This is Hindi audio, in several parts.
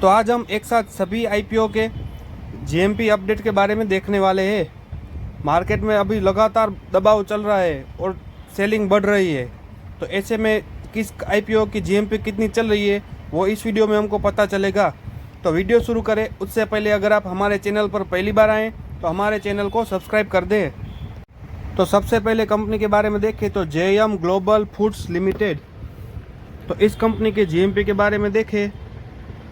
तो आज हम एक साथ सभी आईपीओ के जीएमपी अपडेट के बारे में देखने वाले हैं। मार्केट में अभी लगातार दबाव चल रहा है और सेलिंग बढ़ रही है, तो ऐसे में किस आईपीओ की जीएमपी कितनी चल रही है वो इस वीडियो में हमको पता चलेगा। तो वीडियो शुरू करें उससे पहले अगर आप हमारे चैनल पर पहली बार आएँ तो हमारे चैनल को सब्सक्राइब कर दें। तो सबसे पहले कंपनी के बारे में देखें तो जेएम ग्लोबल फूड्स लिमिटेड। तो इस कंपनी के जीएमपी के बारे में देखें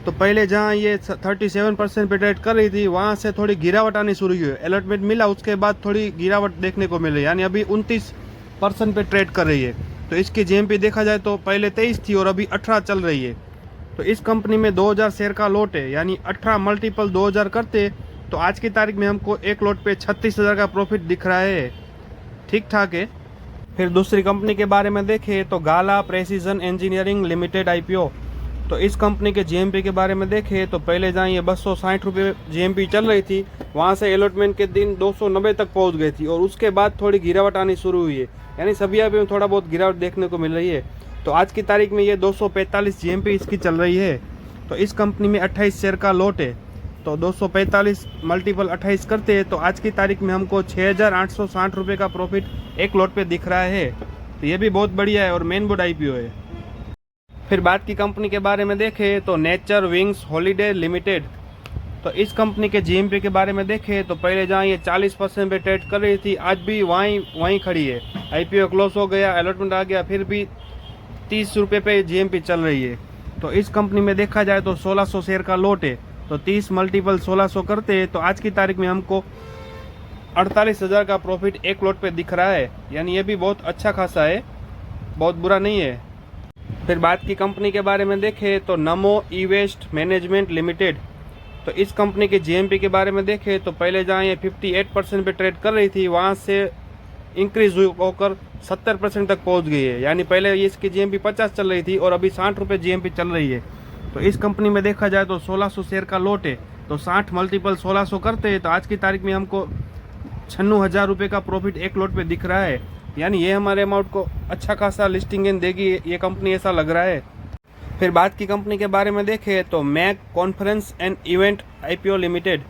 तो पहले जहां ये 37% पे ट्रेड कर रही थी वहां से थोड़ी गिरावट आनी शुरू हुई। अलर्टमेंट मिला उसके बाद थोड़ी गिरावट देखने को मिली, यानी अभी 29% पे ट्रेड कर रही है। तो इसकी जीएमपी देखा जाए तो पहले 23 थी और अभी 18 चल रही है। तो इस कंपनी में 2000 शेयर का लॉट है, यानी 18 मल्टीपल 2000 करते तो आज की तारीख में हमको एक लॉट पे 36,000 का प्रॉफिट दिख रहा है, ठीक ठाक है। फिर दूसरी कंपनी के बारे में देखें तो गाला प्रेसिजन इंजीनियरिंग लिमिटेड आईपीओ। तो इस कंपनी के जीएमपी के बारे में देखें तो पहले जहाँ ये 260 रुपये जीएमपी चल रही थी वहाँ से अलॉटमेंट के दिन 290 तक पहुँच गई थी और उसके बाद थोड़ी गिरावट आनी शुरू हुई है, यानी सभी आईपीओ में थोड़ा बहुत गिरावट देखने को मिल रही है। तो आज की तारीख में ये 245 जीएमपी इसकी चल रही है। तो इस कंपनी में 28 शेयर का लॉट है, तो 245 मल्टीपल 28 करते हैं तो आज की तारीख में हमको 6,860 रुपये का प्रॉफिट एक लॉट पे दिख रहा है। तो ये भी बहुत बढ़िया है और मेन बोर्ड आईपीओ है। फिर बात की कंपनी के बारे में देखें तो नेचर विंग्स हॉलीडे लिमिटेड। तो इस कंपनी के जीएमपी के बारे में देखें तो पहले जहाँ ये 40% पे ट्रेड कर रही थी आज भी वहीं खड़ी है। आईपीओ क्लोज हो गया, अलॉटमेंट आ गया, फिर भी 30 रुपये पे जीएमपी चल रही है। तो इस कंपनी में देखा जाए तो 1600 शेयर का लॉट है, तो 30 मल्टीपल 1600 करते हैं तो आज की तारीख में हमको 48,000 का प्रॉफिट एक लॉट पे दिख रहा है, यानी ये भी बहुत अच्छा खासा है, बहुत बुरा नहीं है। फिर बात की कंपनी के बारे में देखें तो नमो ई वेस्ट मैनेजमेंट लिमिटेड। तो इस कंपनी के जीएमपी के बारे में देखें तो पहले जहाँ ये 58% पे ट्रेड कर रही थी वहाँ से इंक्रीज होकर 70% तक पहुँच गई है, यानी पहले ये इसकी जीएमपी 50 चल रही थी और अभी 60 रुपये जीएमपी चल रही है। तो इस कंपनी में देखा जाए तो 1600 शेयर का लॉट है, तो 60 मल्टीपल 1600 करते हैं तो आज की तारीख में हमको 96,000 रुपये का प्रॉफिट एक लॉट पे दिख रहा है, यानी ये हमारे अमाउंट को अच्छा खासा लिस्टिंग गेन देगी ये कंपनी, ऐसा लग रहा है। फिर बात की कंपनी के बारे में देखें तो Mach conference and event IPO limited.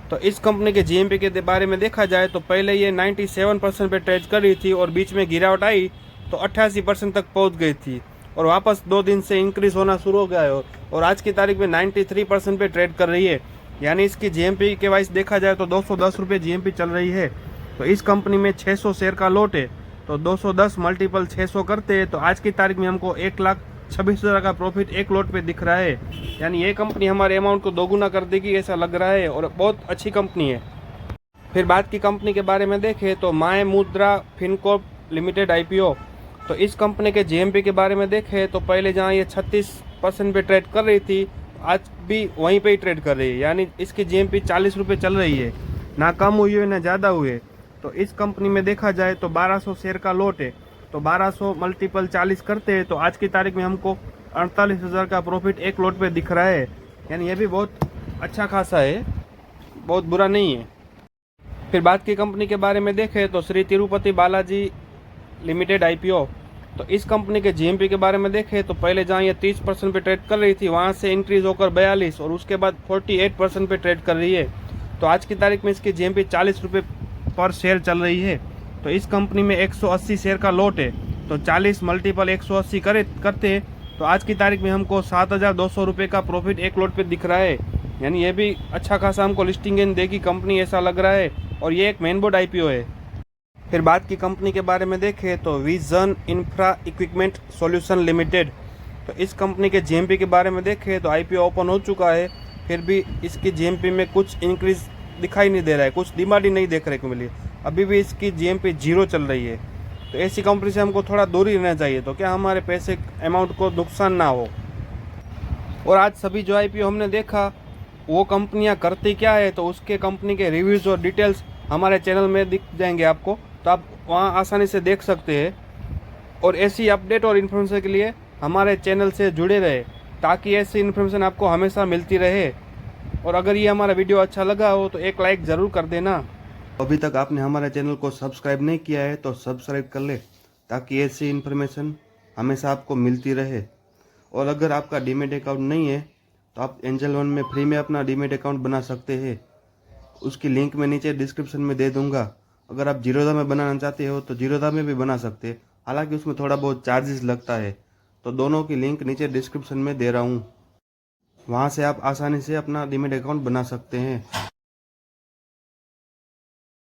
तो इस कंपनी के जीएमपी के बारे में देखा जाए तो पहले ये 97% पे ट्रेड कर रही थी और बीच में गिरावट आई तो 88% तक पहुंच गई थी और वापस 2 दिन से इंक्रीज होना शुरू हो गया है और आज की तारीख में 93% पे ट्रेड कर रही है, यानी इसकी जीएमपी के वाइज देखा जाए तो 210 रुपये जीएमपी चल रही है। तो इस कंपनी में 600 शेयर का लॉट है, तो 210 मल्टीपल 600 करते हैं तो आज की तारीख में हमको 1,26,000 का प्रॉफिट एक लॉट पे दिख रहा है, यानी ये कंपनी हमारे अमाउंट को दोगुना कर देगी ऐसा लग रहा है और बहुत अच्छी कंपनी है। फिर बात की कंपनी के बारे में देखें तो माय मुद्रा फिनकॉर्प लिमिटेड आईपीओ। तो इस कंपनी के जीएमपी के बारे में देखें तो पहले जहाँ ये 36% पे ट्रेड कर रही थी आज भी वहीं पे ही ट्रेड कर रही है, यानी इसकी जीएमपी 40 रुपये चल रही है, ना कम हुई है ना ज़्यादा हुए। तो इस कंपनी में देखा जाए तो 1200 शेयर का लॉट है, तो 1200 मल्टीपल 40 करते हैं तो आज की तारीख में हमको 48,000 का प्रॉफिट एक लॉट पे दिख रहा है, यानी ये भी बहुत अच्छा खासा है, बहुत बुरा नहीं है। फिर बात की कंपनी के बारे में देखें तो श्री तिरुपति बालाजी लिमिटेड आईपीओ। तो इस कंपनी के जीएमपी के बारे में देखें तो पहले जहाँ ये 30% पे ट्रेड कर रही थी वहाँ से इंक्रीज होकर 42 और उसके बाद 48% पे ट्रेड कर रही है। तो आज की तारीख में इसकी जीएमपी 40 रुपये पर शेयर चल रही है। तो इस कंपनी में 180 शेयर का लॉट है, तो 40 मल्टीपल 180 करते हैं तो आज की तारीख में हमको 7,200 रुपये का प्रॉफिट एक लॉट पे दिख रहा है, यानी ये भी अच्छा खासा हमको लिस्टिंग गेन देगी कंपनी ऐसा लग रहा है और ये एक मेन बोर्ड आईपीओ है। फिर बात की कंपनी के बारे में देखें तो vision infra equipment solution limited. तो इस कंपनी के जीएमपी के बारे में देखें तो आईपीओ ओपन हो चुका है, फिर भी इसकी जीएमपी में कुछ इंक्रीज दिखाई नहीं दे रहा है, कुछ डिमांड ही नहीं देखने को मिली, अभी भी इसकी जीएमपी 0 चल रही है। तो ऐसी कंपनी से हमको थोड़ा दूर ही रहना चाहिए, तो क्या हमारे पैसे अमाउंट को नुकसान ना हो। और आज सभी जो आईपीओ हमने देखा वो कंपनियां करती क्या है तो उसके कंपनी के रिव्यूज़ और डिटेल्स हमारे चैनल में दिख जाएंगे आपको, तो आप वहाँ आसानी से देख सकते हैं। और ऐसी अपडेट और इन्फॉर्मेशन के लिए हमारे चैनल से जुड़े रहे ताकि ऐसी इन्फॉर्मेशन आपको हमेशा मिलती रहे। और अगर ये हमारा वीडियो अच्छा लगा हो तो एक लाइक ज़रूर कर देना। अभी तक आपने हमारे चैनल को सब्सक्राइब नहीं किया है तो सब्सक्राइब कर ले ताकि ऐसी इन्फॉर्मेशन हमेशा आपको मिलती रहे। और अगर आपका डीमैट अकाउंट नहीं है तो आप एंजल वन में फ्री में अपना डीमेट अकाउंट बना सकते हैं। उसकी लिंक मैं नीचे डिस्क्रिप्शन में दे दूंगा। अगर आप जीरोधा में बनाना चाहते हो तो जीरोधा में भी बना सकते हैं, हालांकि उसमें थोड़ा बहुत चार्जेस लगता है। तो दोनों की लिंक नीचे डिस्क्रिप्शन में दे रहा हूँ, वहाँ से आप आसानी से अपना डीमेट अकाउंट बना सकते हैं।